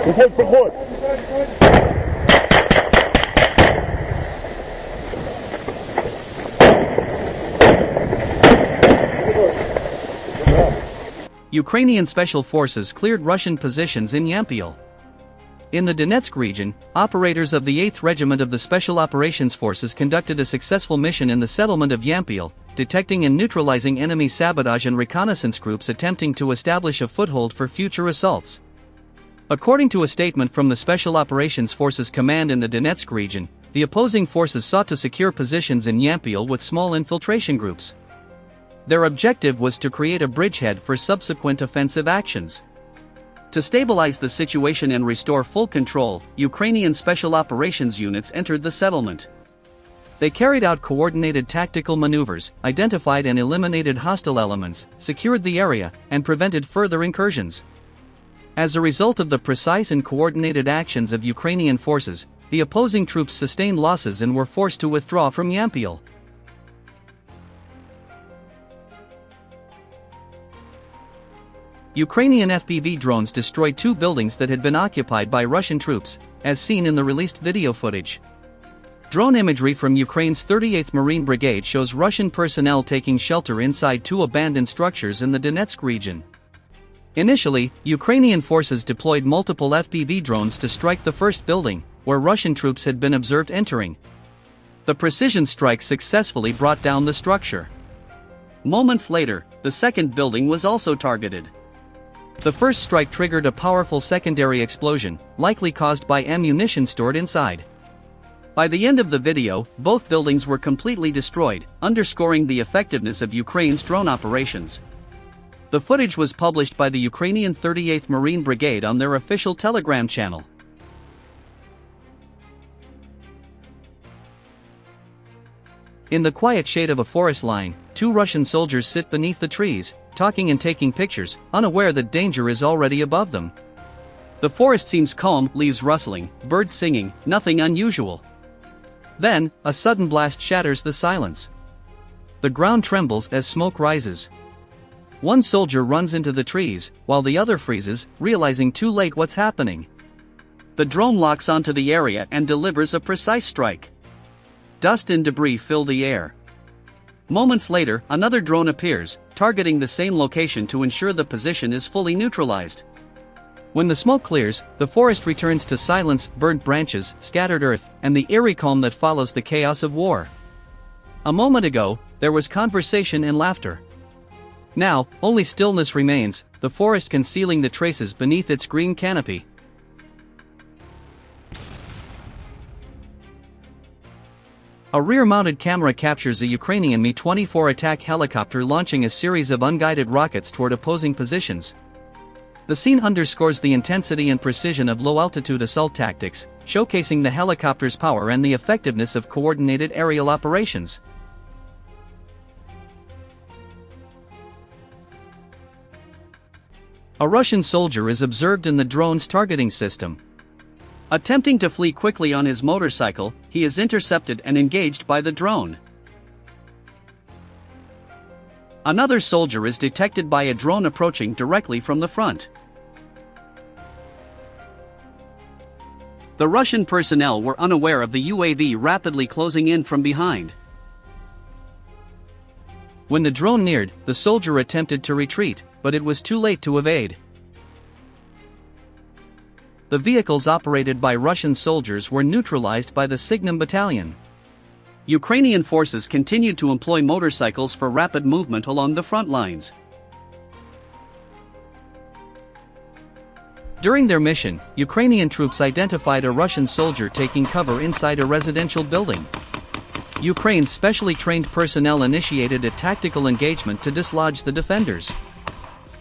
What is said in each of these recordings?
Support, support. Ukrainian special forces cleared Russian positions in Yampiel. In the Donetsk region, operators of the 8th Regiment of the Special Operations Forces conducted a successful mission in the settlement of Yampiel, detecting and neutralizing enemy sabotage and reconnaissance groups attempting to establish a foothold for future assaults. According to a statement from the Special Operations Forces Command in the Donetsk region, the opposing forces sought to secure positions in Yampiel with small infiltration groups. Their objective was to create a bridgehead for subsequent offensive actions. To stabilize the situation and restore full control, Ukrainian special operations units entered the settlement. They carried out coordinated tactical maneuvers, identified and eliminated hostile elements, secured the area, and prevented further incursions. As a result of the precise and coordinated actions of Ukrainian forces, the opposing troops sustained losses and were forced to withdraw from Yampiel. Ukrainian FPV drones destroyed 2 buildings that had been occupied by Russian troops, as seen in the released video footage. Drone imagery from Ukraine's 38th Marine Brigade shows Russian personnel taking shelter inside 2 abandoned structures in the Donetsk region. Initially, Ukrainian forces deployed multiple FPV drones to strike the first building, where Russian troops had been observed entering. The precision strike successfully brought down the structure. Moments later, the second building was also targeted. The first strike triggered a powerful secondary explosion, likely caused by ammunition stored inside. By the end of the video, both buildings were completely destroyed, underscoring the effectiveness of Ukraine's drone operations. The footage was published by the Ukrainian 38th Marine Brigade on their official Telegram channel. In the quiet shade of a forest line, 2 Russian soldiers sit beneath the trees, talking and taking pictures, unaware that danger is already above them. The forest seems calm, leaves rustling, birds singing, nothing unusual. Then, a sudden blast shatters the silence. The ground trembles as smoke rises. One soldier runs into the trees, while the other freezes, realizing too late what's happening. The drone locks onto the area and delivers a precise strike. Dust and debris fill the air. Moments later, another drone appears, targeting the same location to ensure the position is fully neutralized. When the smoke clears, the forest returns to silence, burnt branches, scattered earth, and the eerie calm that follows the chaos of war. A moment ago, there was conversation and laughter. Now, only stillness remains, the forest concealing the traces beneath its green canopy. A rear-mounted camera captures a Ukrainian Mi-24 attack helicopter launching a series of unguided rockets toward opposing positions. The scene underscores the intensity and precision of low-altitude assault tactics, showcasing the helicopter's power and the effectiveness of coordinated aerial operations. A Russian soldier is observed in the drone's targeting system. Attempting to flee quickly on his motorcycle, he is intercepted and engaged by the drone. Another soldier is detected by a drone approaching directly from the front. The Russian personnel were unaware of the UAV rapidly closing in from behind. When the drone neared, the soldier attempted to retreat, but it was too late to evade. The vehicles operated by Russian soldiers were neutralized by the Signum Battalion. Ukrainian forces continued to employ motorcycles for rapid movement along the front lines. During their mission, Ukrainian troops identified a Russian soldier taking cover inside a residential building. Ukraine's specially trained personnel initiated a tactical engagement to dislodge the defenders.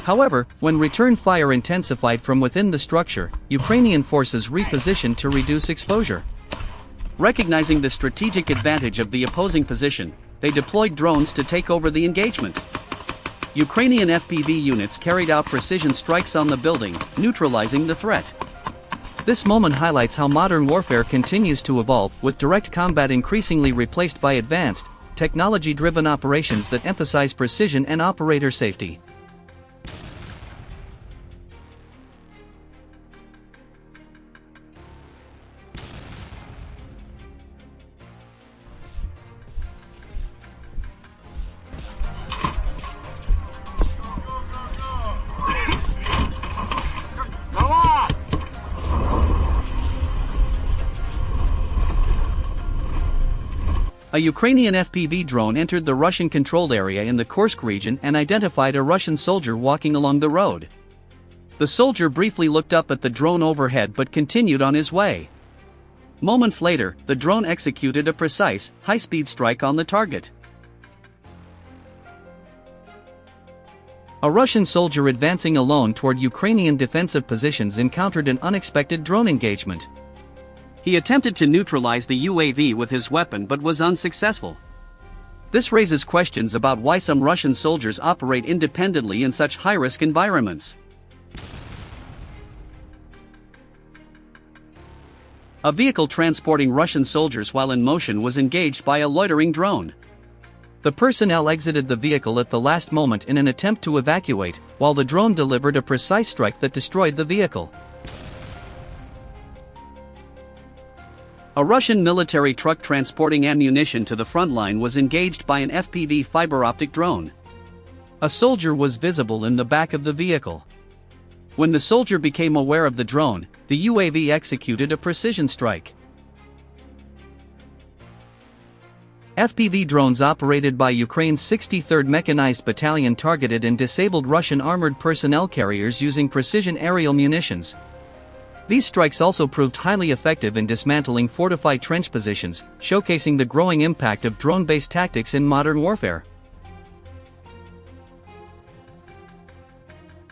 However, when return fire intensified from within the structure, Ukrainian forces repositioned to reduce exposure. Recognizing the strategic advantage of the opposing position, they deployed drones to take over the engagement. Ukrainian FPV units carried out precision strikes on the building, neutralizing the threat. This moment highlights how modern warfare continues to evolve, with direct combat increasingly replaced by advanced, technology-driven operations that emphasize precision and operator safety. A Ukrainian FPV drone entered the Russian-controlled area in the Kursk region and identified a Russian soldier walking along the road. The soldier briefly looked up at the drone overhead but continued on his way. Moments later, the drone executed a precise, high-speed strike on the target. A Russian soldier advancing alone toward Ukrainian defensive positions encountered an unexpected drone engagement. He attempted to neutralize the UAV with his weapon but was unsuccessful. This raises questions about why some Russian soldiers operate independently in such high-risk environments. A vehicle transporting Russian soldiers while in motion was engaged by a loitering drone. The personnel exited the vehicle at the last moment in an attempt to evacuate, while the drone delivered a precise strike that destroyed the vehicle. A Russian military truck transporting ammunition to the front line was engaged by an FPV fiber optic drone. A soldier was visible in the back of the vehicle. When the soldier became aware of the drone, the UAV executed a precision strike. FPV drones operated by Ukraine's 63rd Mechanized Battalion targeted and disabled Russian armored personnel carriers using precision aerial munitions. These strikes also proved highly effective in dismantling fortified trench positions, showcasing the growing impact of drone-based tactics in modern warfare.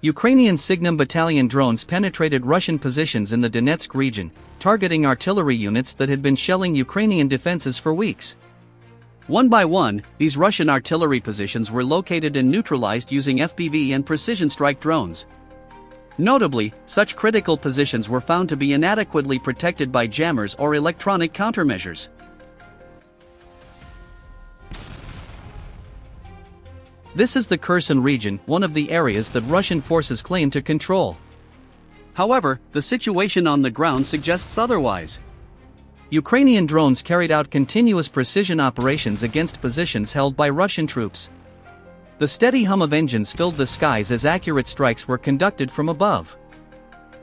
Ukrainian Signum Battalion drones penetrated Russian positions in the Donetsk region, targeting artillery units that had been shelling Ukrainian defenses for weeks. One by one, these Russian artillery positions were located and neutralized using FPV and precision strike drones. Notably, such critical positions were found to be inadequately protected by jammers or electronic countermeasures. This is the Kherson region, one of the areas that Russian forces claim to control. However, the situation on the ground suggests otherwise. Ukrainian drones carried out continuous precision operations against positions held by Russian troops. The steady hum of engines filled the skies as accurate strikes were conducted from above.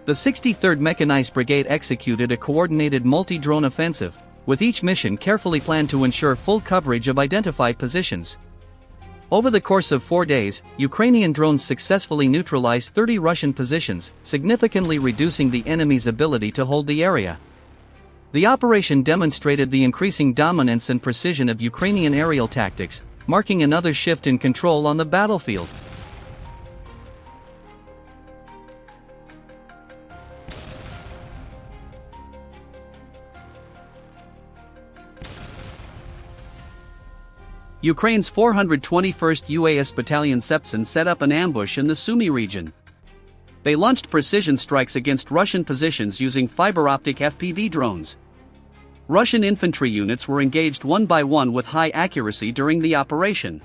The 63rd Mechanized Brigade executed a coordinated multi-drone offensive, with each mission carefully planned to ensure full coverage of identified positions. Over the course of 4 days, Ukrainian drones successfully neutralized 30 Russian positions, significantly reducing the enemy's ability to hold the area. The operation demonstrated the increasing dominance and precision of Ukrainian aerial tactics, marking another shift in control on the battlefield. Ukraine's 421st UAS Battalion Sepsin set up an ambush in the Sumy region. They launched precision strikes against Russian positions using fiber-optic FPV drones. Russian infantry units were engaged one by one with high accuracy during the operation.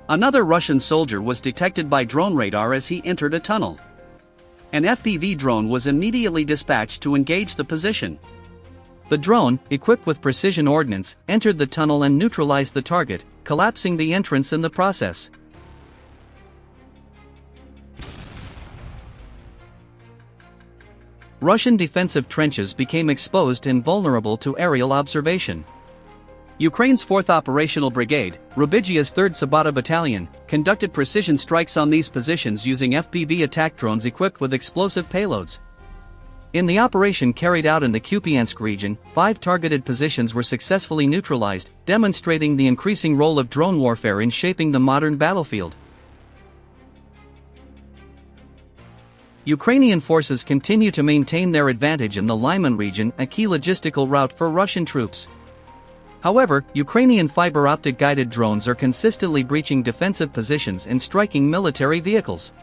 Another Russian soldier was detected by drone radar as he entered a tunnel. An FPV drone was immediately dispatched to engage the position. The drone, equipped with precision ordnance, entered the tunnel and neutralized the target, collapsing the entrance in the process. Russian defensive trenches became exposed and vulnerable to aerial observation. Ukraine's 4th Operational Brigade, Rubigia's 3rd Sabata Battalion, conducted precision strikes on these positions using FPV attack drones equipped with explosive payloads. In the operation carried out in the Kupiansk region, 5 targeted positions were successfully neutralized, demonstrating the increasing role of drone warfare in shaping the modern battlefield. Ukrainian forces continue to maintain their advantage in the Lyman region, a key logistical route for Russian troops. However, Ukrainian fiber-optic guided drones are consistently breaching defensive positions and striking military vehicles.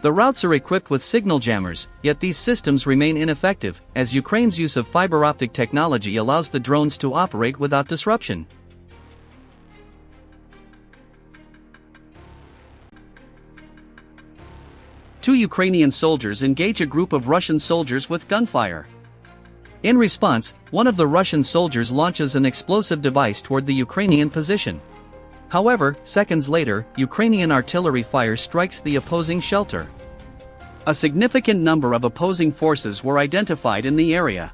The routes are equipped with signal jammers, yet these systems remain ineffective, as Ukraine's use of fiber-optic technology allows the drones to operate without disruption. Two Ukrainian soldiers engage a group of Russian soldiers with gunfire. In response, one of the Russian soldiers launches an explosive device toward the Ukrainian position. However, seconds later, Ukrainian artillery fire strikes the opposing shelter. A significant number of opposing forces were identified in the area.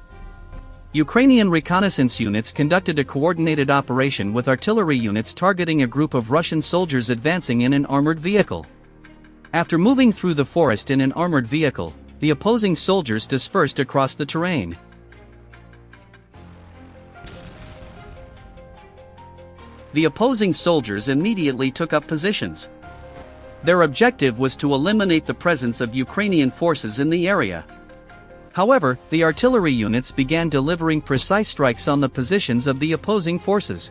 Ukrainian reconnaissance units conducted a coordinated operation with artillery units targeting a group of Russian soldiers advancing in an armored vehicle. After moving through the forest in an armored vehicle, the opposing soldiers dispersed across the terrain. The opposing soldiers immediately took up positions. Their objective was to eliminate the presence of Ukrainian forces in the area. However, the artillery units began delivering precise strikes on the positions of the opposing forces.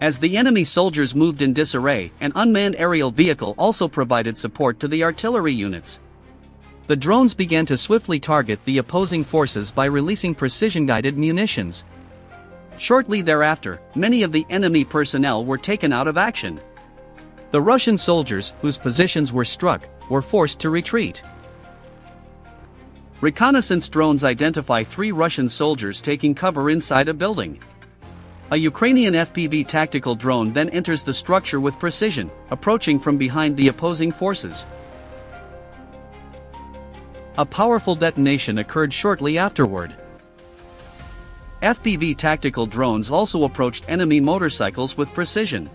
As the enemy soldiers moved in disarray, an unmanned aerial vehicle also provided support to the artillery units. The drones began to swiftly target the opposing forces by releasing precision-guided munitions. Shortly thereafter, many of the enemy personnel were taken out of action. The Russian soldiers, whose positions were struck, were forced to retreat. Reconnaissance drones identify 3 Russian soldiers taking cover inside a building. A Ukrainian FPV tactical drone then enters the structure with precision, approaching from behind the opposing forces. A powerful detonation occurred shortly afterward. FPV tactical drones also approached enemy motorcycles with precision.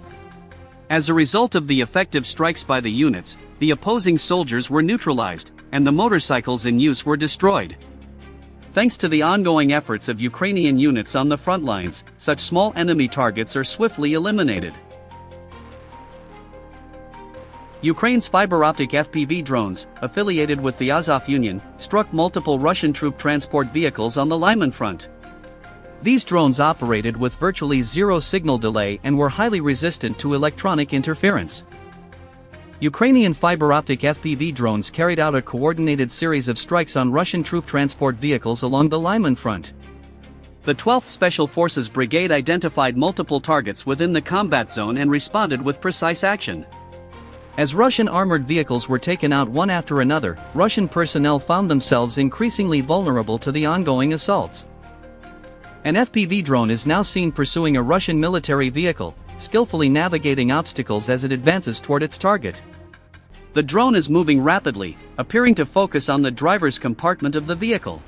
As a result of the effective strikes by the units, the opposing soldiers were neutralized, and the motorcycles in use were destroyed. Thanks to the ongoing efforts of Ukrainian units on the front lines, such small enemy targets are swiftly eliminated. Ukraine's fiber-optic FPV drones, affiliated with the Azov Union, struck multiple Russian troop transport vehicles on the Lyman front. These drones operated with virtually zero signal delay and were highly resistant to electronic interference. Ukrainian fiber-optic FPV drones carried out a coordinated series of strikes on Russian troop transport vehicles along the Lyman front. The 12th Special Forces Brigade identified multiple targets within the combat zone and responded with precise action. As Russian armored vehicles were taken out one after another, Russian personnel found themselves increasingly vulnerable to the ongoing assaults. An FPV drone is now seen pursuing a Russian military vehicle, skillfully navigating obstacles as it advances toward its target. The drone is moving rapidly, appearing to focus on the driver's compartment of the vehicle.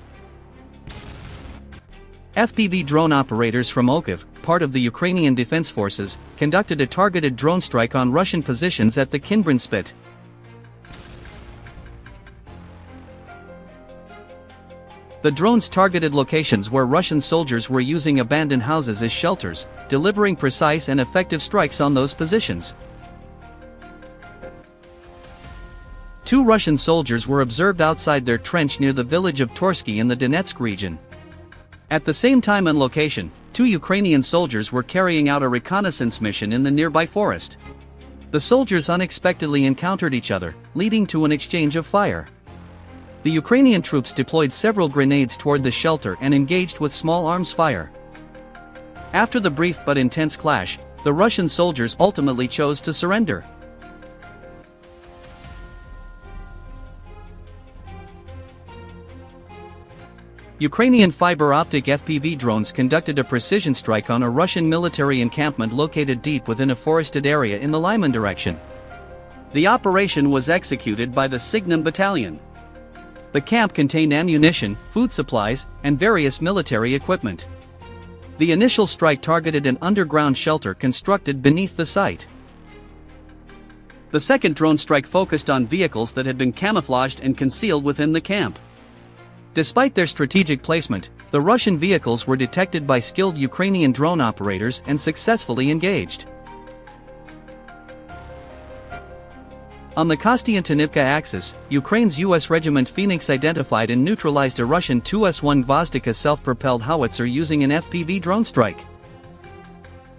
FPV drone operators from Okiv, part of the Ukrainian Defense Forces, conducted a targeted drone strike on Russian positions at the Kinbrin Spit. The drones targeted locations where Russian soldiers were using abandoned houses as shelters, delivering precise and effective strikes on those positions. 2 Russian soldiers were observed outside their trench near the village of Torsky in the Donetsk region. At the same time and location, 2 Ukrainian soldiers were carrying out a reconnaissance mission in the nearby forest. The soldiers unexpectedly encountered each other, leading to an exchange of fire. The Ukrainian troops deployed several grenades toward the shelter and engaged with small arms fire. After the brief but intense clash, the Russian soldiers ultimately chose to surrender. Ukrainian fiber-optic FPV drones conducted a precision strike on a Russian military encampment located deep within a forested area in the Lyman direction. The operation was executed by the Signum Battalion. The camp contained ammunition, food supplies, and various military equipment. The initial strike targeted an underground shelter constructed beneath the site. The second drone strike focused on vehicles that had been camouflaged and concealed within the camp. Despite their strategic placement, the Russian vehicles were detected by skilled Ukrainian drone operators and successfully engaged. On the Kostiantynivka axis, Ukraine's U.S. Regiment Phoenix identified and neutralized a Russian Tu-S-1 Gvozdika self-propelled howitzer using an FPV drone strike.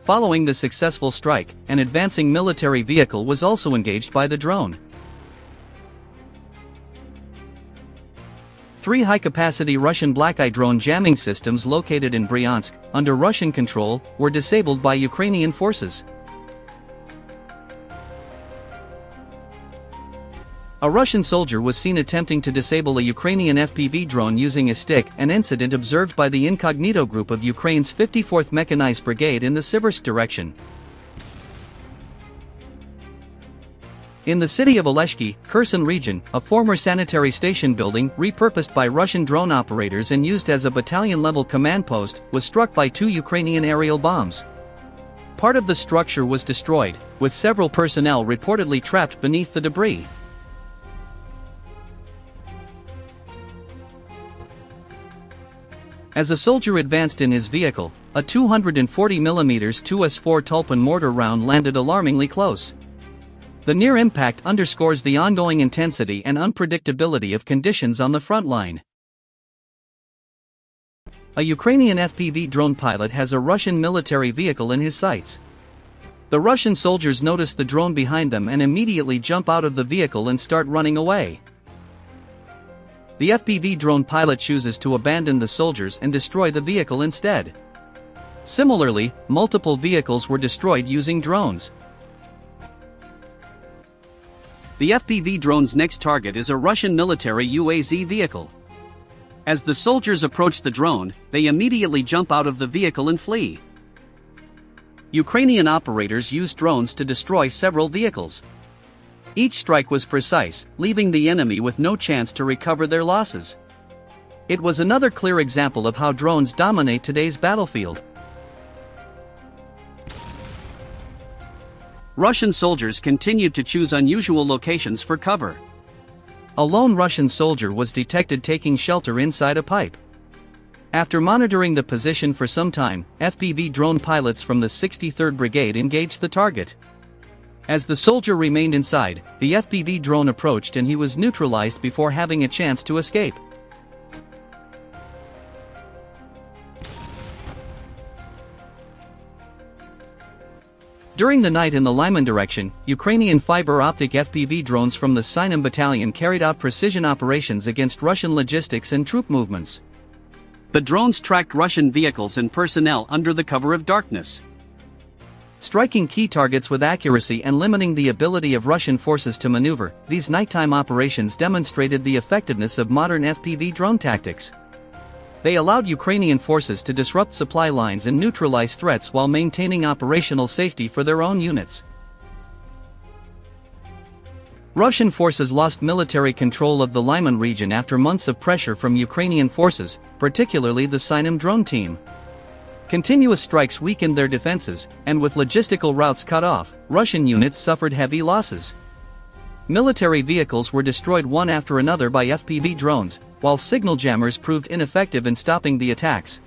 Following the successful strike, an advancing military vehicle was also engaged by the drone. 3 high-capacity Russian Black-Eye drone jamming systems located in Bryansk, under Russian control, were disabled by Ukrainian forces. A Russian soldier was seen attempting to disable a Ukrainian FPV drone using a stick, an incident observed by the Incognito Group of Ukraine's 54th Mechanized Brigade in the Siversk direction. In the city of Oleshki, Kherson region, a former sanitary station building repurposed by Russian drone operators and used as a battalion-level command post was struck by 2 Ukrainian aerial bombs. Part of the structure was destroyed, with several personnel reportedly trapped beneath the debris. As a soldier advanced in his vehicle, a 240mm 2S4 Tulpen mortar round landed alarmingly close. The near impact underscores the ongoing intensity and unpredictability of conditions on the front line. A Ukrainian FPV drone pilot has a Russian military vehicle in his sights. The Russian soldiers notice the drone behind them and immediately jump out of the vehicle and start running away. The FPV drone pilot chooses to abandon the soldiers and destroy the vehicle instead. Similarly, multiple vehicles were destroyed using drones. The FPV drone's next target is a Russian military UAZ vehicle. As the soldiers approach the drone, they immediately jump out of the vehicle and flee. Ukrainian operators used drones to destroy several vehicles. Each strike was precise, leaving the enemy with no chance to recover their losses. It was another clear example of how drones dominate today's battlefield. Russian soldiers continued to choose unusual locations for cover. A lone Russian soldier was detected taking shelter inside a pipe. After monitoring the position for some time, FPV drone pilots from the 63rd Brigade engaged the target. As the soldier remained inside, the FPV drone approached and he was neutralized before having a chance to escape. During the night in the Lyman direction, Ukrainian fiber-optic FPV drones from the Sinam battalion carried out precision operations against Russian logistics and troop movements. The drones tracked Russian vehicles and personnel under the cover of darkness, striking key targets with accuracy and limiting the ability of Russian forces to maneuver. These nighttime operations demonstrated the effectiveness of modern FPV drone tactics. They allowed Ukrainian forces to disrupt supply lines and neutralize threats while maintaining operational safety for their own units. Russian forces lost military control of the Lyman region after months of pressure from Ukrainian forces, particularly the Sinam drone team. Continuous strikes weakened their defenses, and with logistical routes cut off, Russian units suffered heavy losses. Military vehicles were destroyed one after another by FPV drones, while signal jammers proved ineffective in stopping the attacks.